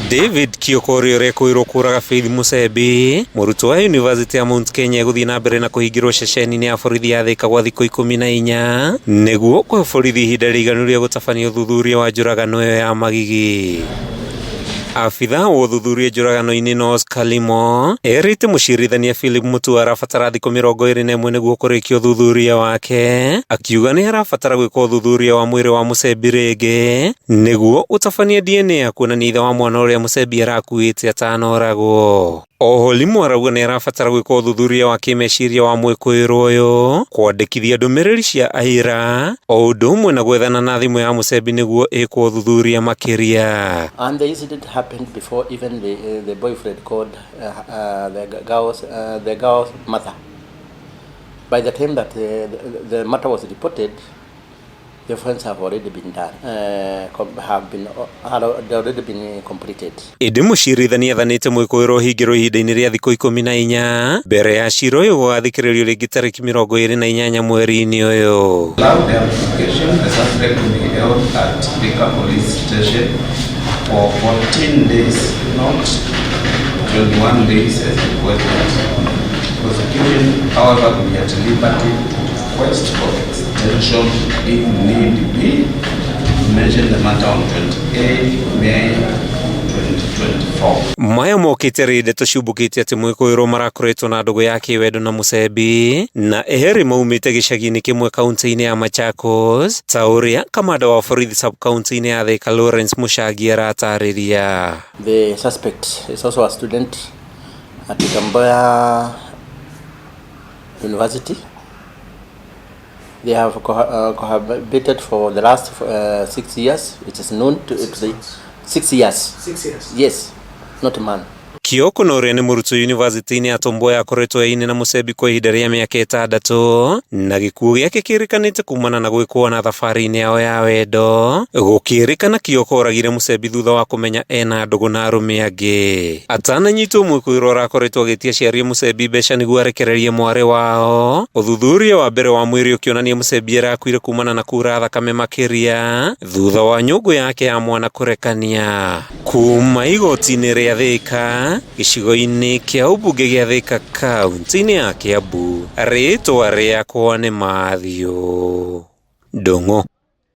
David Kiokori uria kwirwo kuraga Faith Musembi murutwo wa University ya Mount Kenya guthii na mbere na kuhingirwo ceceni-ini ya borithi ya Thika gwa thikũ 14 niguo kwa borithi ihinda rĩiganu rĩa gũtabania ũthuthuria wa njũragano ĩyo ya magigi. Afitha wa ũthuthuria njũragano-inĩ no Oscar Limo erĩte mũcirithania Philip Mutua arabatara thikũ 21 nĩguo kũrĩkia ũthuthuria wake, akiuga nĩ arabatara gwĩka ũthuthuria wa mwĩrĩ wa Musembi rĩngĩ nĩguo ũtabania DNA ya kuonania ithe wa mwana ũrĩa Musembi arakuĩte atanoragwo. Oho Limo arauga nĩ arabatara gwĩka ũthuthuria wa kĩmeciria wa mwĩkũĩrwo ũyũ, kwandĩkithia ndũmĩrĩri cia aira o ũndũ ũmwe na gwethana na thimũ ya Musembi nĩguo ĩkwo ũthuthuria makĩria. And the incident happened before even the boyfriend called the girl's mother. By the time that the matter was reported, the offense have already been done, had already been completed. Ĩndĩ mũcirithania athanĩte mwĩkũĩrwo hingĩrwo ihinda-inĩ rĩa thikũ 14 mbere ya cira ũyũ gũgathikĩrĩrio rĩngĩ tarĩki 28 mweri-inĩ ũyũ. The application, the suspect will be held at Thika Police Station for 14 days, not 21 days as requested. Prosecution, however, will be at liberty to request for extension if need be. We mentioned the matter on 28 May 2024. Maya mokĩte rĩ ndeto ciumbũkĩte atĩ mwĩkũĩrwo marakoretwo na ndũgũ ya kĩwendo na Musembi na eherĩ maumĩte gĩcagi-inĩ kĩmwe kaunti-inĩ ya Machakos, ta ũrĩa kamanda wa borithi sub-county-inĩ ya Thika Lawrence Muchagi aratarĩria. The suspect is also a student at Kamboya University. They have cohabited for the last 6 years. It is known to be 6 years. 6 years? Yes, not a man. Kioko na ũrĩa nĩ mũrutwo yunivasĩtĩ-inĩ ya Tom Mboya akoretwo ĩine na Musembi kwa ihinda rĩa mĩaka 6 na gĩkuũ gĩake kĩrĩkanĩte kumana na gwĩkwo na thabarĩ-inĩ yao ya wendo. Gũkĩrĩkana Kioko oragire Musembi thutha wa kũmenya ena ndũgũ na arũme angĩ. Atananyitwo mwĩkũĩrwo arakoretwo agĩtia aciari a Musembi mbeca nĩguo arekererie mwarĩ wao. Ũthuthuria wa mbere wa mwĩrĩ ũkĩonania Musembi arakuire kumana na kura thakame makĩria thutha wa nyũngũ yake ya mwana kũrekania. Kuma igoti-inĩ rĩa Thika gĩcigo-inĩ kĩa ũmbunge gĩa Thika kaunti-inĩ ya Kiambu, rĩĩtwa rĩakwa nĩ Mathew Ndung'u.